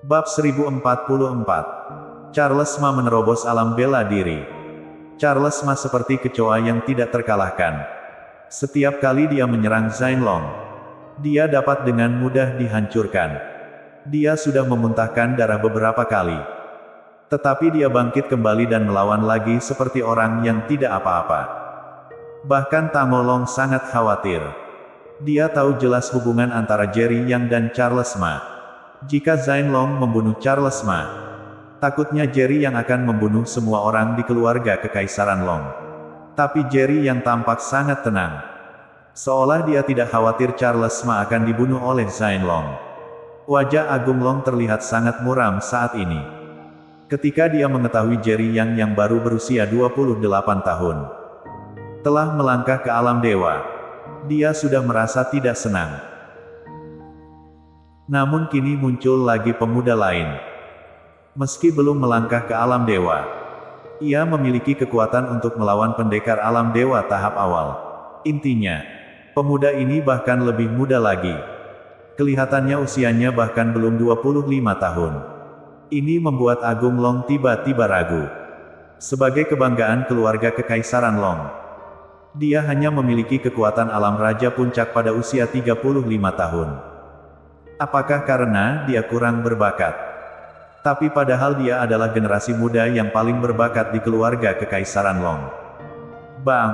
Bab 1044. Charles Ma menerobos alam bela diri. Charles Ma seperti kecoa yang tidak terkalahkan. Setiap kali dia menyerang Zainlong, dia dapat dengan mudah dihancurkan. Dia sudah memuntahkan darah beberapa kali. Tetapi dia bangkit kembali dan melawan lagi seperti orang yang tidak apa-apa. Bahkan Tangolong sangat khawatir. Dia tahu jelas hubungan antara Jerry Yang dan Charles Ma. Jika Zainlong membunuh Charles Ma, takutnya Jerry Yang akan membunuh semua orang di keluarga Kekaisaran Long. Tapi Jerry Yang tampak sangat tenang. Seolah dia tidak khawatir Charles Ma akan dibunuh oleh Zainlong. Wajah Agung Long terlihat sangat muram saat ini. Ketika dia mengetahui Jerry Yang baru berusia 28 tahun, telah melangkah ke alam dewa, dia sudah merasa tidak senang. Namun kini muncul lagi pemuda lain. Meski belum melangkah ke alam dewa, ia memiliki kekuatan untuk melawan pendekar alam dewa tahap awal. Intinya, pemuda ini bahkan lebih muda lagi. Kelihatannya usianya bahkan belum 25 tahun. Ini membuat Agung Long tiba-tiba ragu. Sebagai kebanggaan keluarga Kekaisaran Long, dia hanya memiliki kekuatan alam raja puncak pada usia 35 tahun. Apakah karena dia kurang berbakat? Tapi padahal dia adalah generasi muda yang paling berbakat di keluarga Kekaisaran Long. Bang!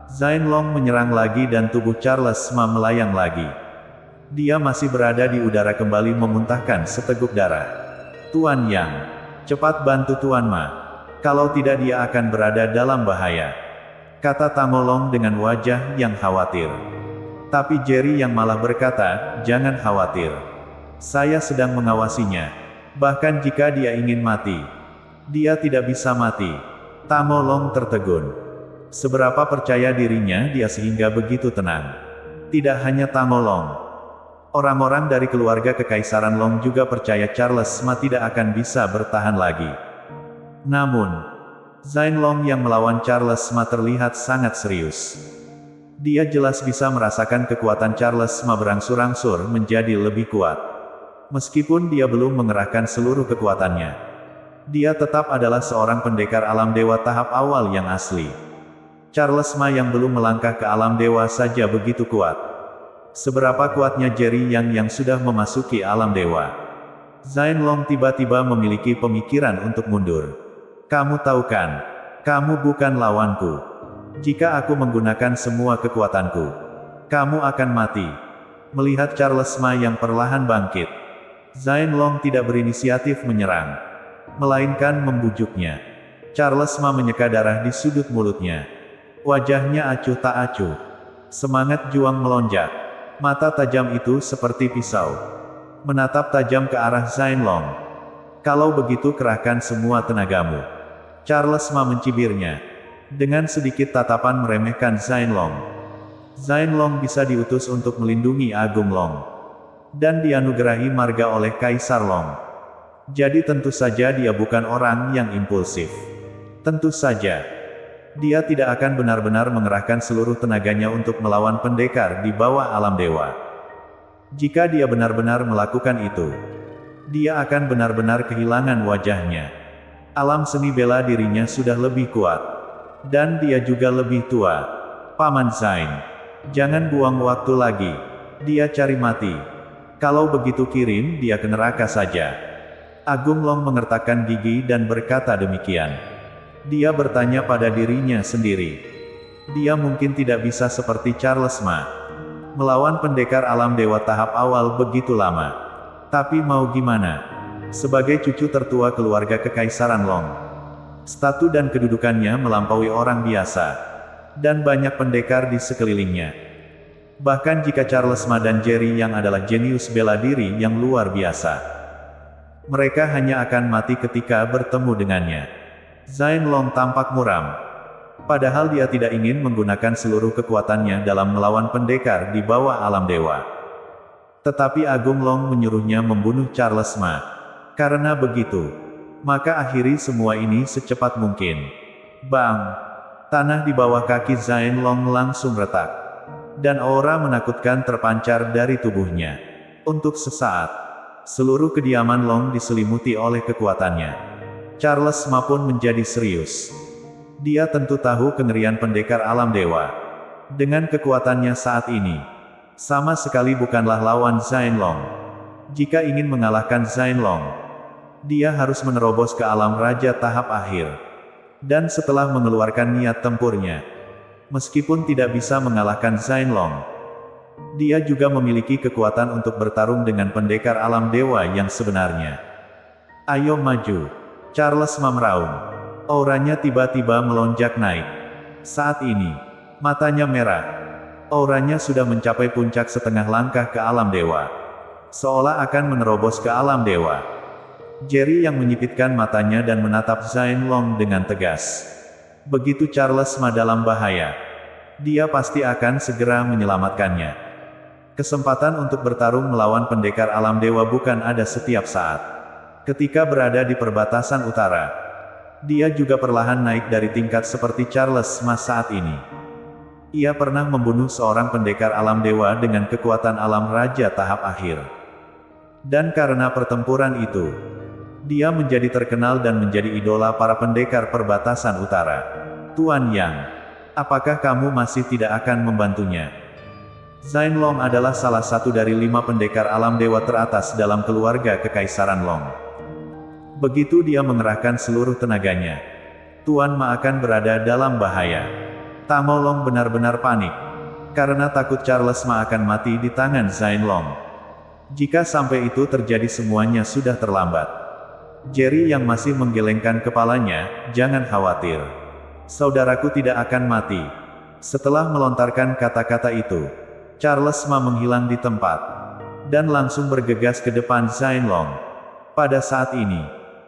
Zainlong menyerang lagi dan tubuh Charles Ma melayang lagi. Dia masih berada di udara kembali memuntahkan seteguk darah. Tuan Yang, cepat bantu Tuan Ma. Kalau tidak dia akan berada dalam bahaya, kata Tangolong dengan wajah yang khawatir. Tapi Jerry Yang malah berkata, jangan khawatir. Saya sedang mengawasinya. Bahkan jika dia ingin mati, dia tidak bisa mati. Tangolong tertegun. Seberapa percaya dirinya dia sehingga begitu tenang. Tidak hanya Tangolong. Orang-orang dari keluarga Kekaisaran Long juga percaya Charles Ma tidak akan bisa bertahan lagi. Namun, Zainlong yang melawan Charles Ma terlihat sangat serius. Dia jelas bisa merasakan kekuatan Charles Ma berangsur-angsur menjadi lebih kuat. Meskipun dia belum mengerahkan seluruh kekuatannya, dia tetap adalah seorang pendekar alam dewa tahap awal yang asli. Charles Ma yang belum melangkah ke alam dewa saja begitu kuat. Seberapa kuatnya Jerry Yang sudah memasuki alam dewa? Zainlong tiba-tiba memiliki pemikiran untuk mundur. Kamu tahu kan, kamu bukan lawanku. Jika aku menggunakan semua kekuatanku, kamu akan mati. Melihat Charles Ma yang perlahan bangkit, Zainlong tidak berinisiatif menyerang, melainkan membujuknya. Charles Ma menyeka darah di sudut mulutnya. Wajahnya acuh tak acuh. Semangat juang melonjak. Mata tajam itu seperti pisau, menatap tajam ke arah Zainlong. Kalau begitu kerahkan semua tenagamu. Charles Ma mencibirnya. Dengan sedikit tatapan meremehkan Zainlong. Zainlong bisa diutus untuk melindungi Agung Long, dan dianugerahi marga oleh Kaisar Long. Jadi tentu saja dia bukan orang yang impulsif. Tentu saja, dia tidak akan benar-benar mengerahkan seluruh tenaganya untuk melawan pendekar di bawah alam dewa. Jika dia benar-benar melakukan itu, dia akan benar-benar kehilangan wajahnya. Alam seni bela dirinya sudah lebih kuat. Dan dia juga lebih tua. Paman Zain, jangan buang waktu lagi. Dia cari mati. Kalau begitu kirim dia ke neraka saja. Agung Long mengertakkan gigi dan berkata demikian. Dia bertanya pada dirinya sendiri. Dia mungkin tidak bisa seperti Charles Ma, melawan pendekar alam dewa tahap awal begitu lama. Tapi mau gimana? Sebagai cucu tertua keluarga Kekaisaran Long, status dan kedudukannya melampaui orang biasa, dan banyak pendekar di sekelilingnya. Bahkan jika Charles Ma dan Jerry Yang adalah jenius bela diri yang luar biasa, mereka hanya akan mati ketika bertemu dengannya. Zainlong tampak muram. Padahal dia tidak ingin menggunakan seluruh kekuatannya dalam melawan pendekar di bawah alam dewa. Tetapi Agung Long menyuruhnya membunuh Charles Ma. Karena begitu, maka akhiri semua ini secepat mungkin. Bang! Tanah di bawah kaki Zainlong langsung retak. Dan aura menakutkan terpancar dari tubuhnya. Untuk sesaat, Seluruh kediaman Long diselimuti oleh kekuatannya. Charles Ma pun menjadi serius. Dia tentu tahu kengerian pendekar alam dewa. Dengan kekuatannya saat ini, sama sekali bukanlah lawan Zainlong. Jika ingin mengalahkan Zainlong, dia harus menerobos ke alam raja tahap akhir. Dan setelah mengeluarkan niat tempurnya, meskipun tidak bisa mengalahkan Zainlong, dia juga memiliki kekuatan untuk bertarung dengan pendekar alam dewa yang sebenarnya. Ayo maju. Charles Ma meraung. Auranya tiba-tiba melonjak naik. Saat ini, matanya merah. Auranya sudah mencapai puncak setengah langkah ke alam dewa. Seolah akan menerobos ke alam dewa. Jerry yang menyipitkan matanya dan menatap Zainlong dengan tegas. Begitu Charles Ma dalam bahaya, dia pasti akan segera menyelamatkannya. Kesempatan untuk bertarung melawan pendekar alam dewa bukan ada setiap saat. Ketika berada di perbatasan utara, dia juga perlahan naik dari tingkat seperti Charles Ma saat ini. Ia pernah membunuh seorang pendekar alam dewa dengan kekuatan alam raja tahap akhir. Dan karena pertempuran itu, dia menjadi terkenal dan menjadi idola para pendekar perbatasan utara. Tuan Yang, apakah kamu masih tidak akan membantunya? Zainlong adalah salah satu dari 5 pendekar alam dewa teratas dalam keluarga Kekaisaran Long. Begitu dia mengerahkan seluruh tenaganya, Tuan Ma akan berada dalam bahaya. Tamo Long benar-benar panik, karena takut Charles Ma akan mati di tangan Zainlong. Jika sampai itu terjadi semuanya sudah terlambat. Jerry yang masih menggelengkan kepalanya, jangan khawatir. Saudaraku tidak akan mati. Setelah melontarkan kata-kata itu, Charles Ma menghilang di tempat, dan langsung bergegas ke depan Zainlong. Pada saat ini,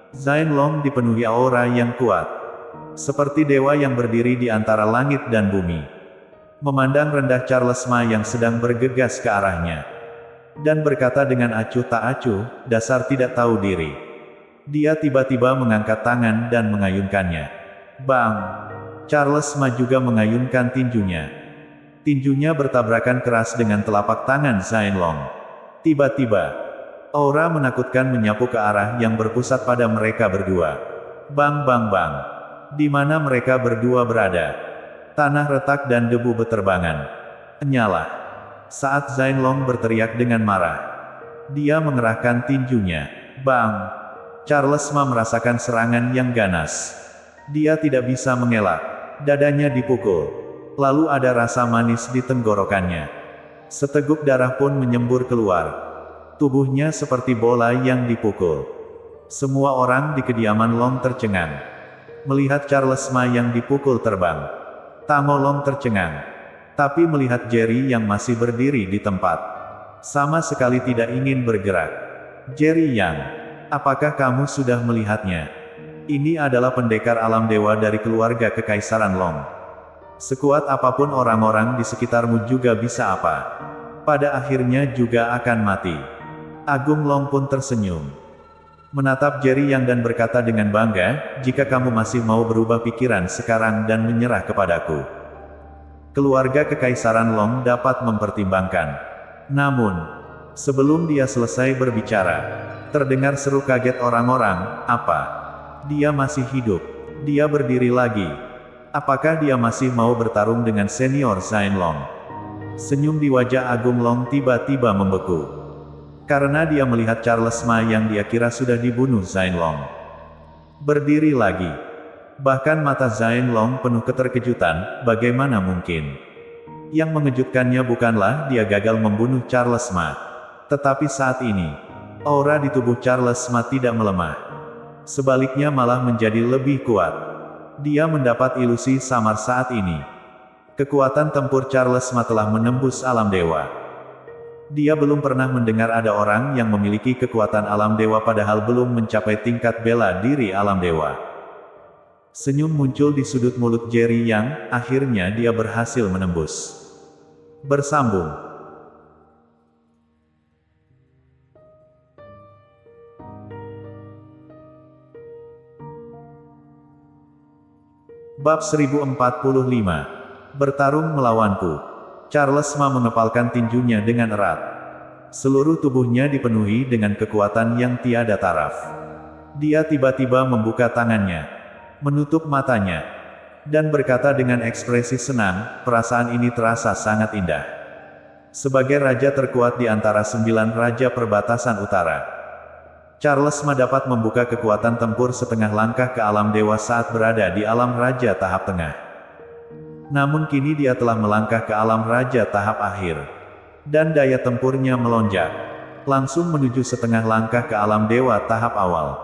Zainlong dipenuhi aura yang kuat, seperti dewa yang berdiri di antara langit dan bumi. Memandang rendah Charles Ma yang sedang bergegas ke arahnya, dan berkata dengan acuh tak acuh, dasar tidak tahu diri. Dia tiba-tiba mengangkat tangan dan mengayunkannya. Bang! Charles Ma juga mengayunkan tinjunya. Tinjunya bertabrakan keras dengan telapak tangan Zainlong. Tiba-tiba, aura menakutkan menyapu ke arah yang berpusat pada mereka berdua. Bang bang bang. Di mana mereka berdua berada? Tanah retak dan debu beterbangan. Enyalah. Saat Zainlong berteriak dengan marah, dia mengerahkan tinjunya. Bang! Charles Ma merasakan serangan yang ganas. Dia tidak bisa mengelak. Dadanya dipukul. Lalu ada rasa manis di tenggorokannya. Seteguk darah pun menyembur keluar. Tubuhnya seperti bola yang dipukul. Semua orang di kediaman Long tercengang. Melihat Charles Ma yang dipukul terbang. Tamo Long tercengang. Tapi melihat Jerry yang masih berdiri di tempat, sama sekali tidak ingin bergerak. Jerry Yang, apakah kamu sudah melihatnya? Ini adalah pendekar alam dewa dari keluarga Kekaisaran Long. Sekuat apapun orang-orang di sekitarmu juga bisa apa? Pada akhirnya juga akan mati. Agung Long pun tersenyum, menatap Jerry Yang dan berkata dengan bangga, jika kamu masih mau berubah pikiran sekarang dan menyerah kepadaku, keluarga Kekaisaran Long dapat mempertimbangkan. Namun, sebelum dia selesai berbicara, terdengar seru kaget orang-orang, apa? Dia masih hidup. Dia berdiri lagi. Apakah dia masih mau bertarung dengan senior Zainlong? Senyum di wajah Agung Long tiba-tiba membeku. Karena dia melihat Charles Ma yang dia kira sudah dibunuh Zainlong. Berdiri lagi. Bahkan mata Zainlong penuh keterkejutan, bagaimana mungkin? Yang mengejutkannya bukanlah dia gagal membunuh Charles Ma. Tetapi saat ini, aura di tubuh Charles Ma tidak melemah. Sebaliknya malah menjadi lebih kuat. Dia mendapat ilusi samar saat ini. Kekuatan tempur Charles Ma telah menembus alam dewa. Dia belum pernah mendengar ada orang yang memiliki kekuatan alam dewa padahal belum mencapai tingkat bela diri alam dewa. Senyum muncul di sudut mulut Jerry Yang, akhirnya dia berhasil menembus. Bersambung. Bab 1045. Bertarung melawanku. Charles Ma mengepalkan tinjunya dengan erat. Seluruh tubuhnya dipenuhi dengan kekuatan yang tiada taraf. Dia tiba-tiba membuka tangannya, menutup matanya, dan berkata dengan ekspresi senang, perasaan ini terasa sangat indah. Sebagai raja terkuat di antara 9 raja perbatasan utara, Charles Ma dapat membuka kekuatan tempur setengah langkah ke alam dewa saat berada di alam raja tahap tengah. Namun kini dia telah melangkah ke alam raja tahap akhir. Dan daya tempurnya melonjak. Langsung menuju setengah langkah ke alam dewa tahap awal.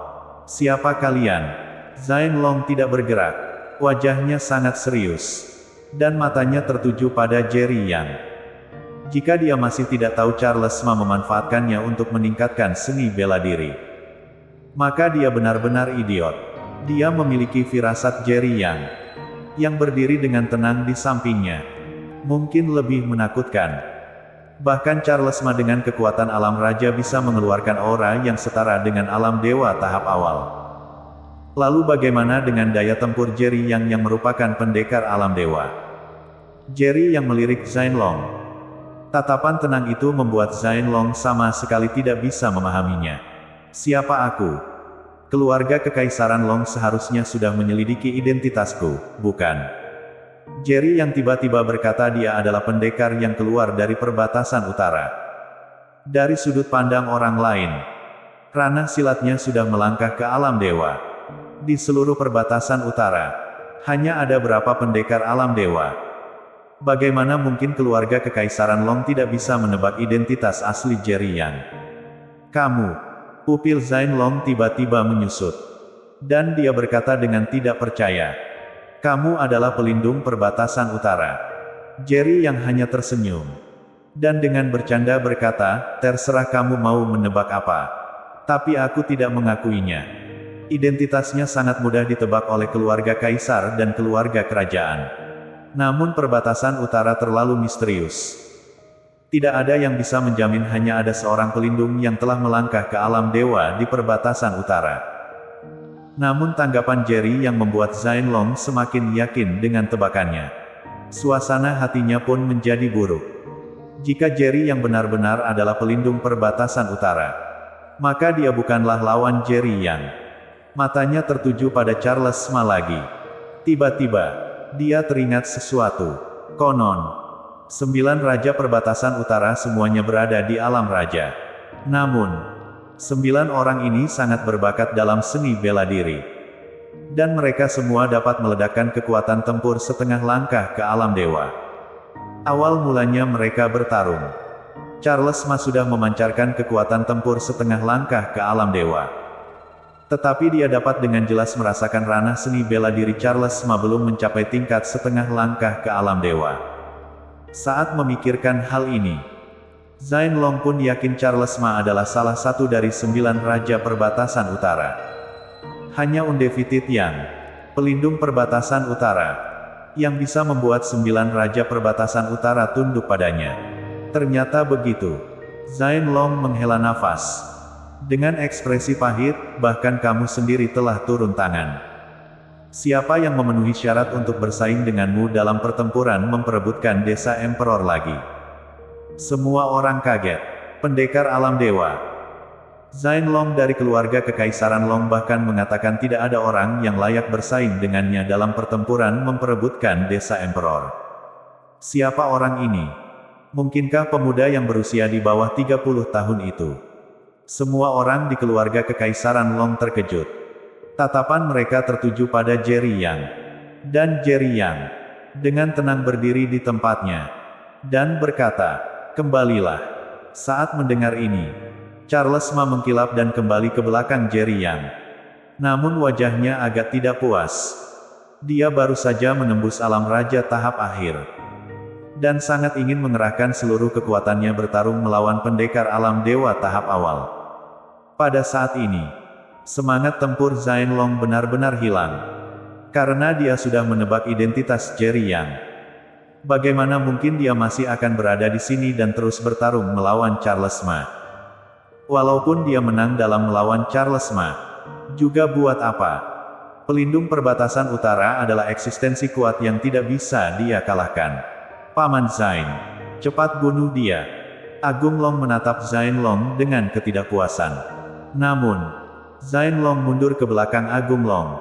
Siapa kalian? Zain Long tidak bergerak. Wajahnya sangat serius. Dan matanya tertuju pada Jerry Yang. Jika dia masih tidak tahu Charles Ma memanfaatkannya untuk meningkatkan seni bela diri, maka dia benar-benar idiot. Dia memiliki firasat Jerry yang berdiri dengan tenang di sampingnya. Mungkin lebih menakutkan. Bahkan Charles Ma dengan kekuatan alam raja bisa mengeluarkan aura yang setara dengan alam dewa tahap awal. Lalu bagaimana dengan daya tempur Jerry yang merupakan pendekar alam dewa? Jerry yang melirik Zain Long. Tatapan tenang itu membuat Zain Long sama sekali tidak bisa memahaminya. Siapa aku? Keluarga Kekaisaran Long seharusnya sudah menyelidiki identitasku, bukan? Jerry yang tiba-tiba berkata dia adalah pendekar yang keluar dari perbatasan utara. Dari sudut pandang orang lain, ranah silatnya sudah melangkah ke alam dewa. Di seluruh perbatasan utara, hanya ada berapa pendekar alam dewa. Bagaimana mungkin keluarga Kekaisaran Long tidak bisa menebak identitas asli Jerry Yang? Kamu, pupil Zain Long tiba-tiba menyusut. Dan dia berkata dengan tidak percaya. Kamu adalah pelindung perbatasan utara. Jerry yang hanya tersenyum. Dan dengan bercanda berkata, terserah kamu mau menebak apa. Tapi aku tidak mengakuinya. Identitasnya sangat mudah ditebak oleh keluarga kaisar dan keluarga kerajaan. Namun perbatasan utara terlalu misterius. Tidak ada yang bisa menjamin hanya ada seorang pelindung yang telah melangkah ke alam dewa di perbatasan utara. Namun tanggapan Jerry yang membuat Zain Long semakin yakin dengan tebakannya. Suasana hatinya pun menjadi buruk. Jika Jerry yang benar-benar adalah pelindung perbatasan utara, maka dia bukanlah lawan Jerry Yang. Matanya tertuju pada Charles Ma lagi. Tiba-tiba, dia teringat sesuatu. Konon, 9 raja perbatasan utara semuanya berada di alam raja. Namun, 9 orang ini sangat berbakat dalam seni bela diri. Dan mereka semua dapat meledakkan kekuatan tempur setengah langkah ke alam dewa. Awal mulanya mereka bertarung. Charles Ma sudah memancarkan kekuatan tempur setengah langkah ke alam dewa. Tetapi dia dapat dengan jelas merasakan ranah seni bela diri Charles Ma belum mencapai tingkat setengah langkah ke alam dewa. Saat memikirkan hal ini, Zain Long pun yakin Charles Ma adalah salah satu dari 9 raja perbatasan utara. Hanya undefeated Yang, pelindung perbatasan utara, yang bisa membuat 9 raja perbatasan utara tunduk padanya. Ternyata begitu. Zain Long menghela nafas. Dengan ekspresi pahit, bahkan kamu sendiri telah turun tangan. Siapa yang memenuhi syarat untuk bersaing denganmu dalam pertempuran memperebutkan desa Emperor lagi? Semua orang kaget. Pendekar alam dewa. Zain Long dari keluarga Kekaisaran Long bahkan mengatakan tidak ada orang yang layak bersaing dengannya dalam pertempuran memperebutkan desa Emperor. Siapa orang ini? Mungkinkah pemuda yang berusia di bawah 30 tahun itu? Semua orang di keluarga Kekaisaran Long terkejut. Tatapan mereka tertuju pada Jerry Yang. Dan Jerry Yang, dengan tenang berdiri di tempatnya, dan berkata, kembalilah. Saat mendengar ini, Charles Ma mengkilap dan kembali ke belakang Jerry Yang. Namun wajahnya agak tidak puas. Dia baru saja menembus alam raja tahap akhir. Dan sangat ingin mengerahkan seluruh kekuatannya bertarung melawan pendekar alam dewa tahap awal. Pada saat ini, semangat tempur Zain Long benar-benar hilang. Karena dia sudah menebak identitas Jerry Yang. Bagaimana mungkin dia masih akan berada di sini dan terus bertarung melawan Charles Ma? Walaupun dia menang dalam melawan Charles Ma, juga buat apa? Pelindung perbatasan utara adalah eksistensi kuat yang tidak bisa dia kalahkan. Paman Zain, cepat bunuh dia. Agung Long menatap Zain Long dengan ketidakpuasan. Namun, Zain Long mundur ke belakang Agung Long,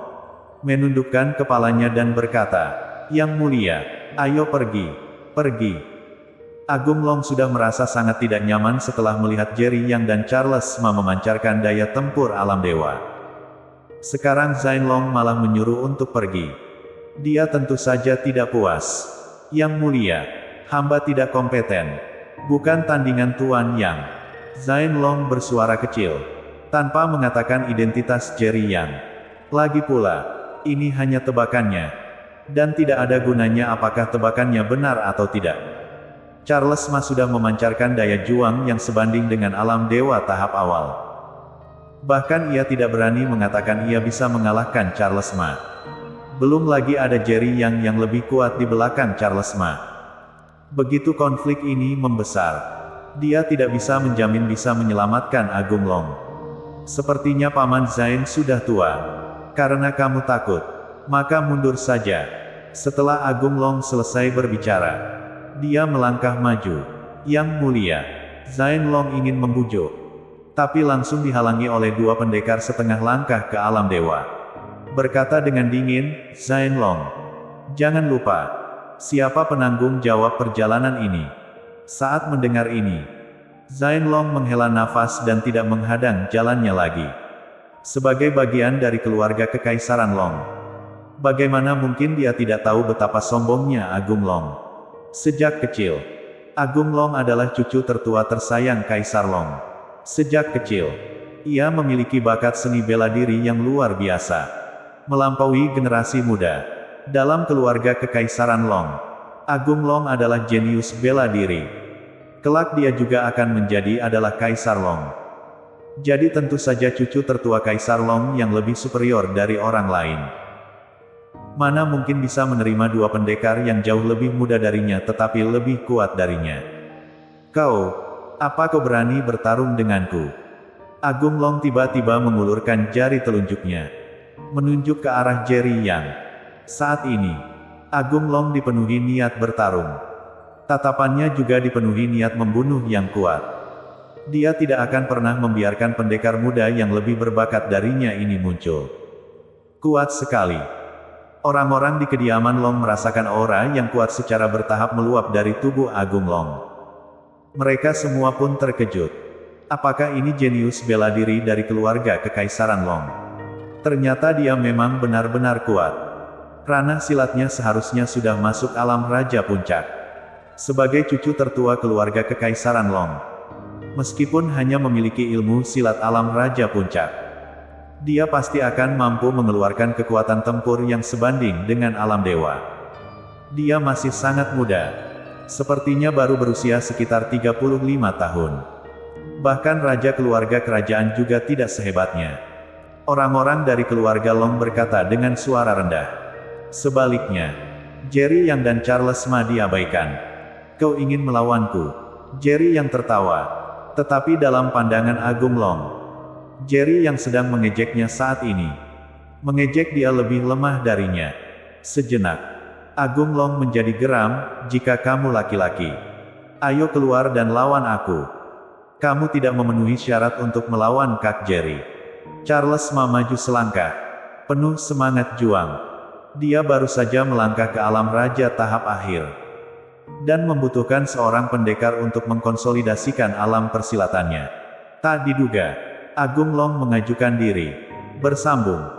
menundukkan kepalanya dan berkata, "Yang mulia, ayo pergi, pergi." Agung Long sudah merasa sangat tidak nyaman setelah melihat Jerry Yang dan Charles Ma memancarkan daya tempur alam dewa. Sekarang Zain Long malah menyuruh untuk pergi. Dia tentu saja tidak puas. "Yang mulia, hamba tidak kompeten. Bukan tandingan Tuan Yang." Zain Long bersuara kecil, tanpa mengatakan identitas Jerry Yang. Lagi pula, ini hanya tebakannya. Dan tidak ada gunanya apakah tebakannya benar atau tidak. Charles Ma sudah memancarkan daya juang yang sebanding dengan alam dewa tahap awal. Bahkan ia tidak berani mengatakan ia bisa mengalahkan Charles Ma. Belum lagi ada Jerry Yang lebih kuat di belakang Charles Ma. Begitu konflik ini membesar, dia tidak bisa menjamin bisa menyelamatkan Agung Long. "Sepertinya Paman Zain sudah tua. Karena kamu takut, maka mundur saja." Setelah Agung Long selesai berbicara, dia melangkah maju. "Yang mulia." Zain Long ingin membujuk, tapi langsung dihalangi oleh dua pendekar setengah langkah ke alam dewa. Berkata dengan dingin, "Zain Long, jangan lupa, siapa penanggung jawab perjalanan ini?" Saat mendengar ini, Zain Long menghela nafas dan tidak menghadang jalannya lagi. Sebagai bagian dari keluarga Kekaisaran Long, bagaimana mungkin dia tidak tahu betapa sombongnya Agung Long? Sejak kecil, Agung Long adalah cucu tertua tersayang Kaisar Long. Sejak kecil, ia memiliki bakat seni bela diri yang luar biasa, melampaui generasi muda. Dalam keluarga Kekaisaran Long, Agung Long adalah jenius bela diri. Kelak dia juga akan menjadi adalah Kaisar Long. Jadi tentu saja cucu tertua Kaisar Long yang lebih superior dari orang lain. Mana mungkin bisa menerima dua pendekar yang jauh lebih muda darinya tetapi lebih kuat darinya. Apa kau berani bertarung denganku?" Agung Long tiba-tiba mengulurkan jari telunjuknya, menunjuk ke arah Jerry Yang. Saat ini, Agung Long dipenuhi niat bertarung. Tatapannya juga dipenuhi niat membunuh yang kuat. Dia tidak akan pernah membiarkan pendekar muda yang lebih berbakat darinya ini muncul. Kuat sekali. Orang-orang di kediaman Long merasakan aura yang kuat secara bertahap meluap dari tubuh Agung Long. Mereka semua pun terkejut. Apakah ini jenius bela diri dari keluarga Kekaisaran Long? Ternyata dia memang benar-benar kuat. Ranah silatnya seharusnya sudah masuk alam Raja Puncak. Sebagai cucu tertua keluarga Kekaisaran Long, meskipun hanya memiliki ilmu silat alam Raja Puncak, dia pasti akan mampu mengeluarkan kekuatan tempur yang sebanding dengan alam dewa. Dia masih sangat muda. Sepertinya baru berusia sekitar 35 tahun. Bahkan raja keluarga kerajaan juga tidak sehebatnya. Orang-orang dari keluarga Long berkata dengan suara rendah. Sebaliknya, Jerry Yang dan Charles Ma diabaikan. "Kau ingin melawanku?" Jerry Yang tertawa. Tetapi dalam pandangan Agung Long, Jerry Yang sedang mengejeknya saat ini. Mengejek dia lebih lemah darinya. Sejenak, Agung Long menjadi geram. "Jika kamu laki-laki, ayo keluar dan lawan aku. Kamu tidak memenuhi syarat untuk melawan Kak Jerry." Charles Ma maju selangkah, penuh semangat juang. Dia baru saja melangkah ke alam raja tahap akhir, dan membutuhkan seorang pendekar untuk mengkonsolidasikan alam persilatannya. Tak diduga, Agung Long mengajukan diri. Bersambung.